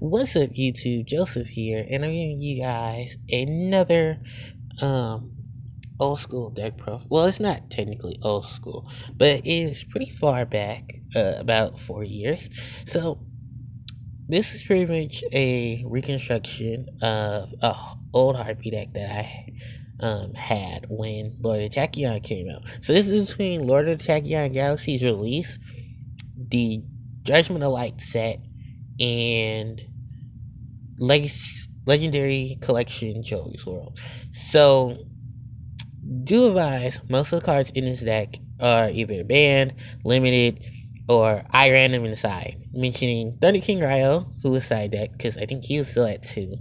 What's up, YouTube? Joseph here, and I'm giving you guys another um old school deck profile. Well, it's not technically old school, but it is pretty far back, about 4 years. So this is pretty much a reconstruction of a old Harpie deck that I had when Lord of the Tachyon came out. So this is between Lord of the Tachyon Galaxy's release, the Judgment of Light set, and Legendary Collection Joey's World. So, do advise most of the cards in this deck are either banned, limited, or I ran them inside. Mentioning Thunder King Ryo, who was side deck, because I think he was still at 2.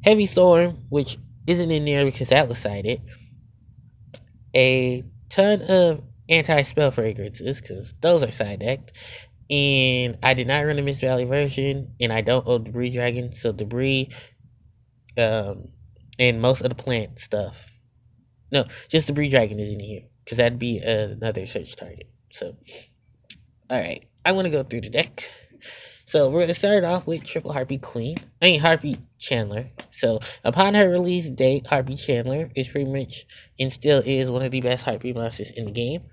Heavy Storm, which isn't in there because that was sided. A ton of anti-spell fragrances, because those are side decked. And I did not run the Mist Valley version, and I don't own Debris Dragon, so Debris, and most of the plant stuff. No, just Debris Dragon is in here, because that'd be another search target. So, alright, I want to go through the deck. So, we're going to start off with Triple Harpie Queen. Harpie Chandler. So, upon her release date, Harpie Chandler is pretty much, and still is, one of the best Harpie monsters in the game.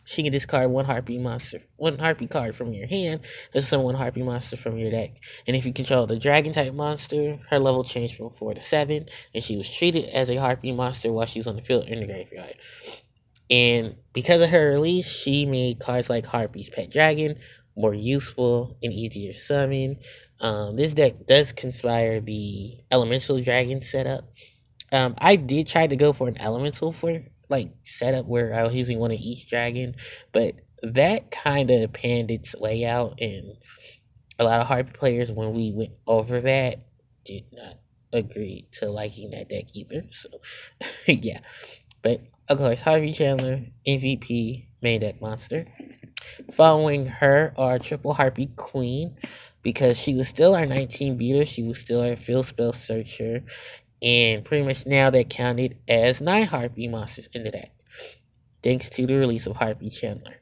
She can discard one Harpie card from your hand, and summon one Harpie monster from your deck. And if you control the Dragon type monster, her level changed from 4 to 7, and she was treated as a Harpie monster while she was on the field in the graveyard. And because of her release, she made cards like Harpie's Pet Dragon more useful and easier to summon. This deck does conspire the Elemental Dragon setup. I did try to go for an Elemental setup where I was using one of each dragon, but that kind of panned its way out, and a lot of Harpie players, when we went over that, did not agree to liking that deck either. So, yeah. But, of course, Harpie Chandler, MVP, main deck monster. Following her are Triple Harpie Queen, because she was still our 19 beater, she was still our field spell searcher, and pretty much now that counted as 9 Harpie monsters in the deck, thanks to the release of Harpie Chandler.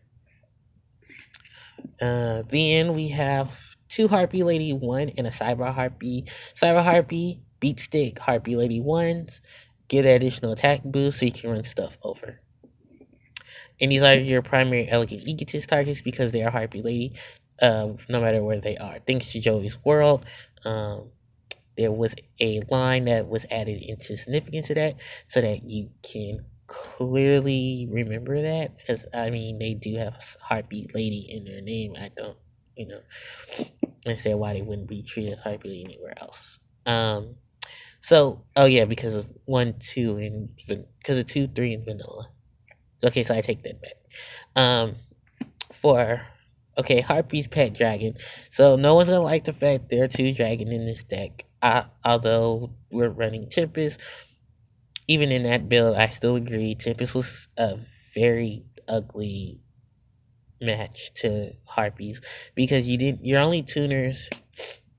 Then we have 2 Harpie Lady 1 and a Cyber Harpie. Cyber Harpie, beat stick Harpie Lady 1s, get an additional attack boost so you can run stuff over. And these are your primary Elegant Egotist targets because they are Harpie Lady, no matter where they are. Thanks to Joey's World, there was a line that was added into significance of that so that you can clearly remember that, because they do have Harpie Lady in their name. I don't understand why they wouldn't be treated as Harpie Lady anywhere else. Because of 1, 2, and because of 2, 3 and vanilla. Okay, so I take that back. Harpie's Pet Dragon. So no one's gonna like the fact there are 2 dragon in this deck. Although we're running Tempest, even in that build, I still agree Tempest was a very ugly match to Harpies, because your only tuners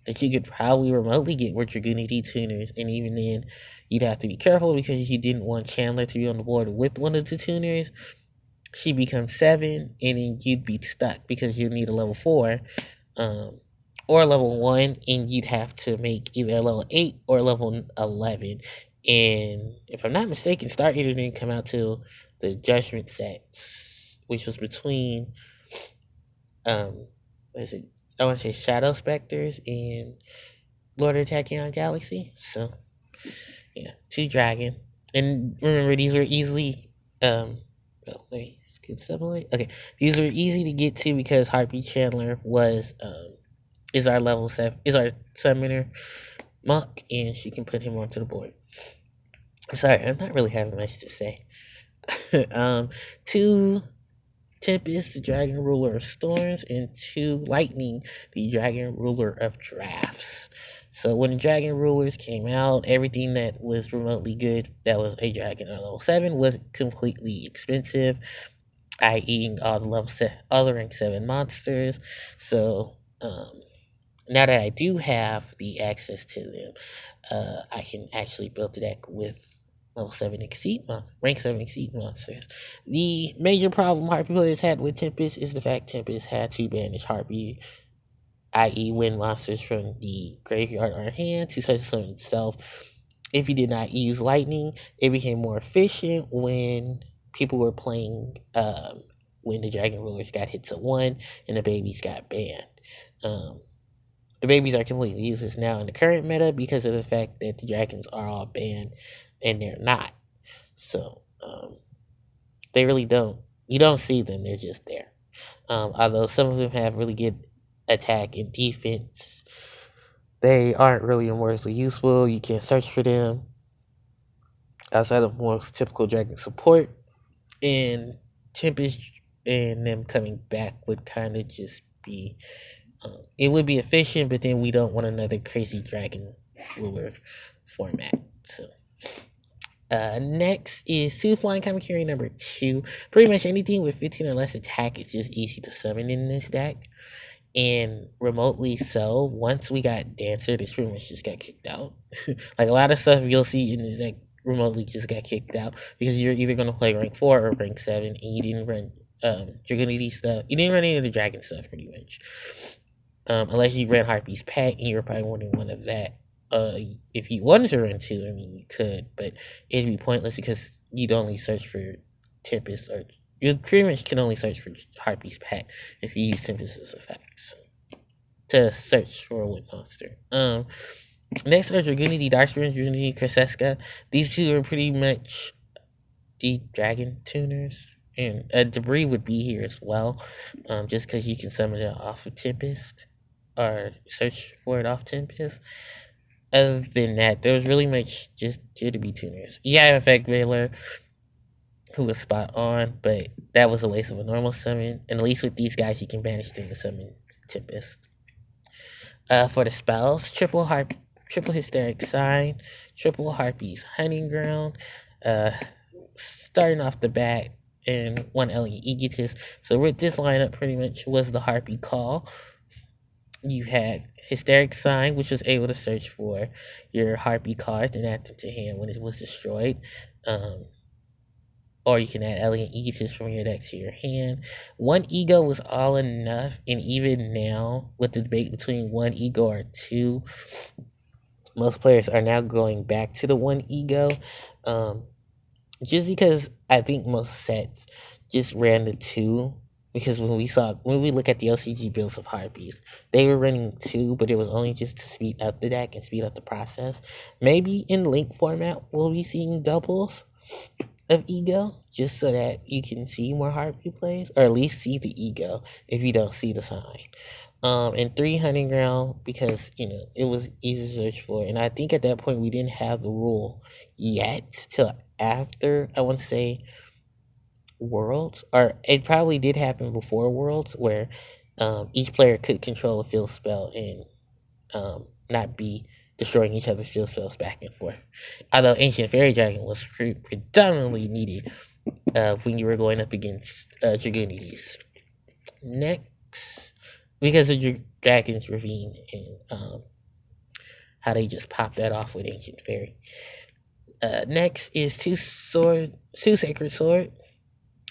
that you could probably remotely get were dragunity tuners, and even then, you'd have to be careful because you didn't want Chandler to be on the board with one of the tuners. She becomes 7, and then you'd be stuck because you need a level 4, or level 1, and you'd have to make either a level 8 or level 11. And if I'm not mistaken, Star Eater didn't come out till the Judgment set, which was between, I want to say Shadow Specters and Lord of the Tachyon Galaxy. So, yeah, 2 dragon. And remember, these were easily, these were easy to get to because Harpie Chandler is our level 7, is our summoner monk, and she can put him onto the board. I'm sorry, I'm not really having much to say. 2 Tempest, the Dragon Ruler of Storms, and 2 Lightning, the Dragon Ruler of Drafts. So when the Dragon Rulers came out, everything that was remotely good that was a Dragon at level 7 was completely expensive, i.e. all the rank 7 monsters. So now that I do have the access to them, I can actually build the deck with level 7 rank 7 exceed monsters. The major problem Harpie players had with Tempest is the fact Tempest had to banish Harpie i.e. when monsters from the graveyard are in hand to search summon itself. If you did not use lightning, it became more efficient when people were playing when the dragon rulers got hit to 1 and the babies got banned. The babies are completely useless now in the current meta because of the fact that the dragons are all banned and they're not. So they really don't. You don't see them. They're just there. Although some of them have really good attack and defense, they aren't really immensely useful. You can't search for them outside of more typical dragon support. And Tempest and them coming back would kind of just be. It would be efficient, but then we don't want another crazy dragon ruler format. So. Next is 2 flying common carry number 2. Pretty much anything with 15 or less attack is just easy to summon in this deck. And remotely so, once we got Dancer, this pretty much just got kicked out. Like a lot of stuff you'll see in this deck remotely just got kicked out because you're either going to play rank 4 or rank 7 and you didn't run dragunity stuff. You didn't run any of the dragon stuff pretty much. Unless you ran Harpie's Pack and you were probably wanting one of that. If you wanted to run 2, I mean, you could, but it'd be pointless because you'd only search for Tempest, or you pretty much can only search for Harpie's Pack if you use Tempest as effect. So, to search for a wind monster. Next are Dragunity, Darkspring, Dragunity, Kreseska. These 2 are pretty much the dragon tuners. And Debris would be here as well, just because you can summon it off of Tempest, or search for it off Tempest. Other than that, there was really much just here to be tuners. You had Effect Veiler, who was spot on, but that was a waste of a normal summon. And at least with these guys, you can banish them to summon Tempest. For the spells, triple Hysteric Sign, triple Harpies Hunting Ground, starting off the bat, and 1 Elegant Egotist. So with this lineup, pretty much was the Harpie Call. You had Hysteric Sign, which was able to search for your Harpie card and add them to hand when it was destroyed. Or you can add Elegant Egotist from your deck to your hand. 1 Ego was all enough, and even now, with the debate between 1 Ego or 2, most players are now going back to the 1 Ego. Just because I think most sets just ran the 2. Because when we look at the LCG builds of Harpies, they were running 2, but it was only just to speed up the deck and speed up the process. Maybe in Link format, we'll be seeing doubles of Ego, just so that you can see more Harpie plays, or at least see the Ego if you don't see the sign. And 3 Hunting Ground, because, it was easy to search for. And I think at that point, we didn't have the rule yet, till after, I want to say, Worlds, or it probably did happen before Worlds, where each player could control a field spell and not be destroying each other's field spells back and forth. Although Ancient Fairy Dragon was predominantly needed when you were going up against Dragunities. Next, because of Dragon's Ravine and how they just pop that off with Ancient Fairy. Next is 2 Sacred Sword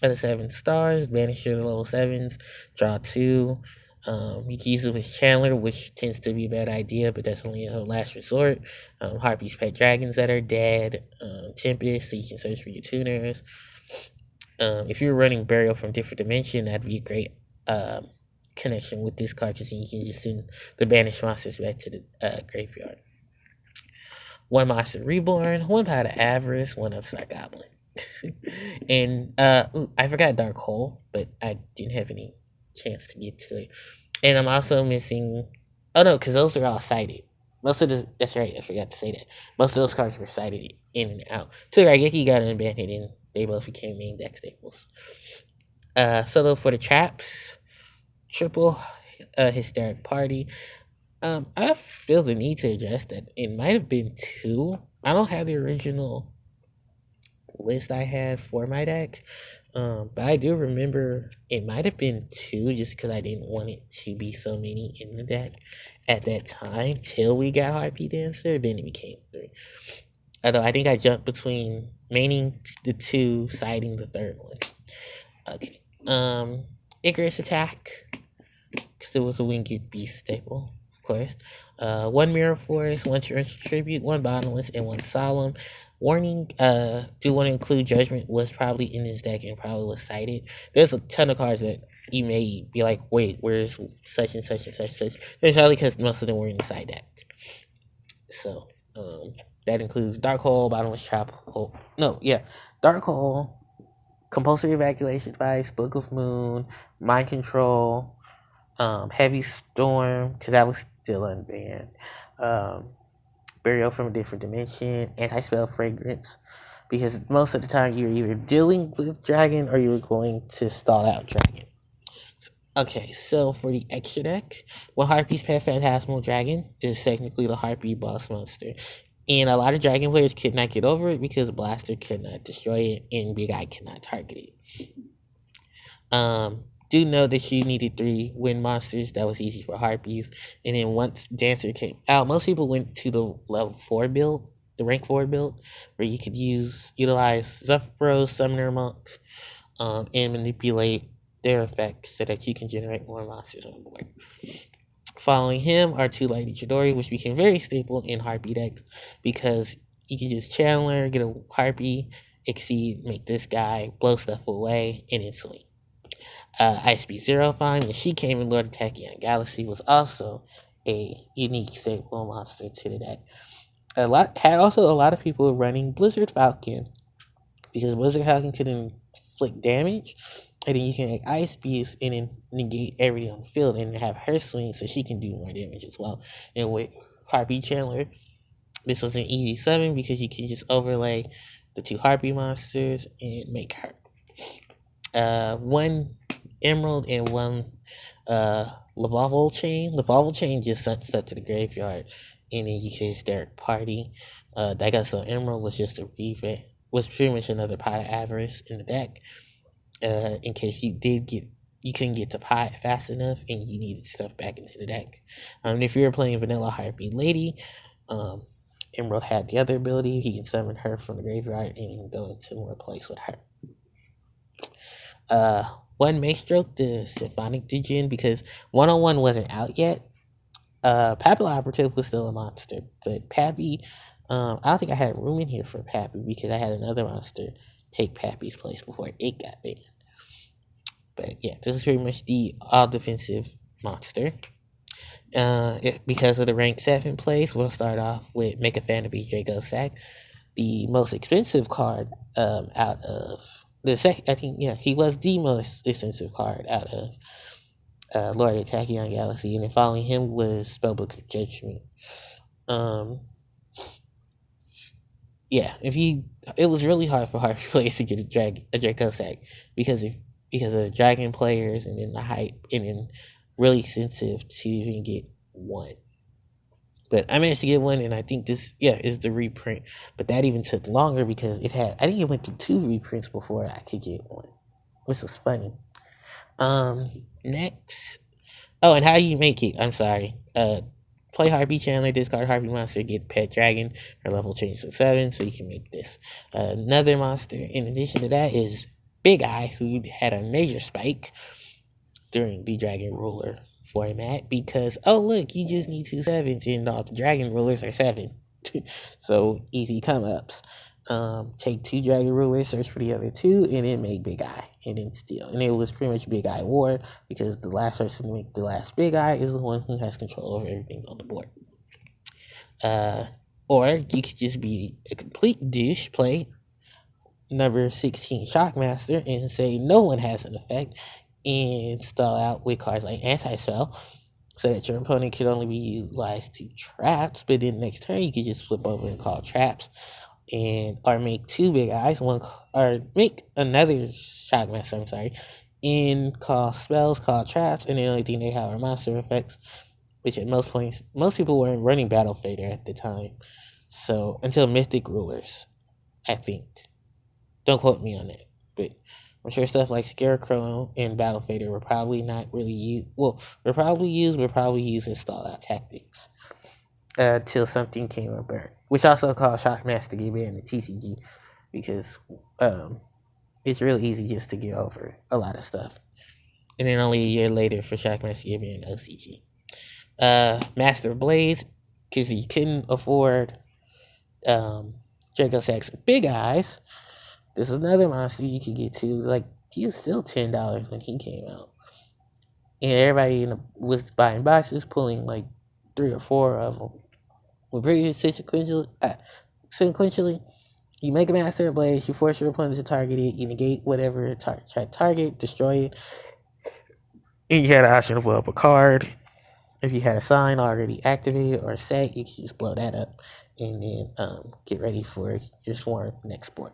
of the 7 stars, banish your level 7s, draw 2. You can use it with Chandler, which tends to be a bad idea, but that's only a last resort. Harpie's Pet Dragons that are dead, Tempest, so you can search for your tuners. If you're running Burial from Different Dimension, that'd be a great connection with this card, and you can just send the banished monsters back to the graveyard. 1 Monster Reborn, 1 Powder Avarice, 1 Upside Goblin. And I forgot Dark Hole, but I didn't have any chance to get to it. And I'm also missing, because those are all cited. That's right, I forgot to say that. Most of those cards were cited in and out. So Raigeki got unbanned, and they both became main deck staples. So for the traps, triple Hysteric Party. I feel the need to address that. It might have been 2. I don't have the original list I had for my deck, but I do remember it might have been 2, just because I didn't want it to be so many in the deck at that time till we got Harpie Dancer. Then it became 3. Although I think I jumped between maining the 2, siding the 3rd one. Okay. Icarus Attack, because still was a winged beast staple, of course. One mirror force, one treasure tribute, one bottomless, and one solemn. Warning, do want to include judgment was probably in his deck and probably was cited. There's a ton of cards that you may be like, wait, where's such and such and such and such? There's probably because most of them were in the side deck. So, that includes Dark Hole, Bottomless Trap Hole. No, yeah. Dark Hole, Compulsory Evacuation Device, Book of Moon, Mind Control, Heavy Storm, because that was still unbanned. Burial from a Different Dimension, Anti-Spell Fragrance, because most of the time you're either dealing with Dragon or you're going to stall out Dragon. Okay, so for the extra deck, well, Harpie's Pet Phantasmal Dragon is technically the Harpie boss monster. And a lot of Dragon players could not get over it because Blaster could not destroy it and Big Eye could not target it. Do know that you needed 3 wind monsters. That was easy for Harpies. And then once Dancer came out, most people went to the level 4 build, the rank 4 build, where you could utilize Zephyros, Summoner Monk, and manipulate their effects so that you can generate more monsters on board. Following him are 2 Lady Chidori, which became very staple in Harpie decks because you can just channel her, get a Harpie, exceed, make this guy blow stuff away, and then swing. ISB Zero Fine, when she came in Lord of Tachyon Galaxy, was also a unique staple monster to the deck. A lot of people running Blizzard Falcon because Blizzard Falcon could inflict damage, and then you can make Ice Beast and then negate everything on the field and have her swing so she can do more damage as well. And with Harpie Chandler, this was an easy summon because you can just overlay the 2 Harpie monsters and make her. 1 Emerald and 1 Lavalval Chain. Lavalval Chain just sent stuff to the graveyard, and then you can Hysteric Party. Dagasa Emerald was just a revamp, was pretty much another Pot of Avarice in the deck. In case you couldn't get to pot fast enough and you needed stuff back into the deck. If you were playing Vanilla Harpie Lady, Emerald had the other ability. He can summon her from the graveyard and go into more place with her. 1 Maestroke, the Symphonic Djinn, because 101 wasn't out yet. Papilla Operative was still a monster, but Pappy, I don't think I had room in here for Pappy because I had another monster take Pappy's place before it got banned. But yeah, this is pretty much the all-defensive monster. Because of the rank 7 place, we'll start off with Make a Fan of Draco Sack, the most expensive card out of the second. I think, yeah, he was the most expensive card out of Lord of Tachyon Galaxy, and then following him was Spellbook of Judgment. Yeah, it was really hard for Harpie players to get a Draco Sack because of Dragon players and then the hype, and then really expensive to even get 1. But I managed to get 1, and I think this, is the reprint. But that even took longer because I think it went through 2 reprints before I could get 1, which was funny. Next, and how do you make it? I'm sorry. Play Harpie Chandler, discard Harpie monster, get Pet Dragon, her level change to 7, so you can make this. Another monster in addition to that is Big Eye, who had a major spike during the Dragon Ruler format because, look, you just need 2 7s and all the Dragon Rulers are 7. So easy come ups. Take 2 Dragon Rulers, search for the other 2, and then make Big Eye, and then steal. And it was pretty much Big Eye War because the last person to make the last Big Eye is the one who has control over everything on the board. Or you could just be a complete douche, play number 16 Shockmaster and say no one has an effect, and stall out with cards like Anti-Spell so that your opponent could only be utilized to traps, but then next turn you could just flip over and call traps, or make 2 Big Eyes, or make another Shockmaster, and call spells, call traps, and the only thing they have are monster effects, which at most points, most people weren't running Battle Fader at the time, so until Mythic Rulers, I think. Don't quote me on that, but I'm sure stuff like Scarecrow and Battle Fader were probably not really used. Well, were probably used as stall out tactics till something came up, which also caused Shockmaster to get banned in TCG because it's real easy just to get over a lot of stuff. and then only a year later for Shockmaster Yumi and OCG. Master of Blades, because he couldn't afford Draco Sack's Big Eyes. This is another monster you could get to. Like, he was still $10 when he came out. And everybody was buying boxes, pulling like 3 or 4 of them. With previous sequentially, you make a Master of Blades, you force your opponent to target it, you negate whatever target, destroy it. And you had an option to blow up a card. If you had a sign already activated or set, you can just blow that up and then get ready for your swarm next board.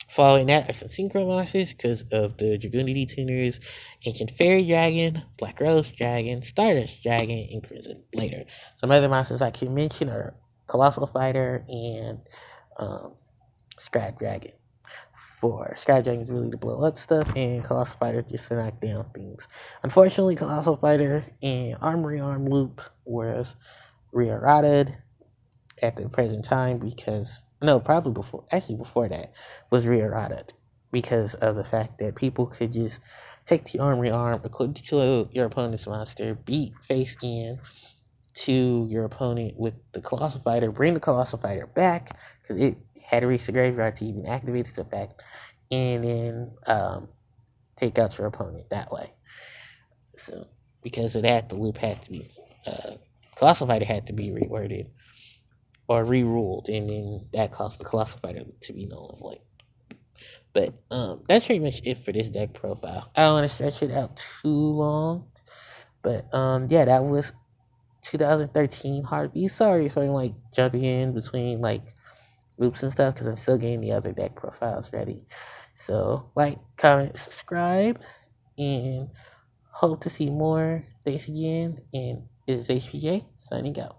Following that are some synchro monsters because of the dragunity tuners: Ancient Fairy Dragon, Black Rose Dragon, Stardust Dragon, and Crimson Blader. Some other monsters I can mention are Colossal Fighter and Scrap Dragon. For Scrap Dragon is really to blow up stuff, and Colossal Fighter just to knock down things. Unfortunately, Colossal Fighter and Armory Arm Loop was re-errated at the present time because probably before that was re-errated because of the fact that people could just take the Armory Arm, equip it to your opponent's monster, beat face in to your opponent with the Colossal Fighter, bring the Colossal Fighter back because it had to reach the graveyard to even activate its effect, and then take out your opponent that way. So because of that, the loop had to be Colossal Fighter had to be reworded or re-ruled, and then that caused the Colossal Fighter to be null and void. But that's pretty much it for this deck profile. I don't want to stretch it out too long, but yeah, that was 2013 Harpies. Sorry if I'm like jumping in between like loops and stuff because I'm still getting the other deck profiles ready. So like, comment, subscribe, and hope to see more. Thanks again, and this is HPJ signing out.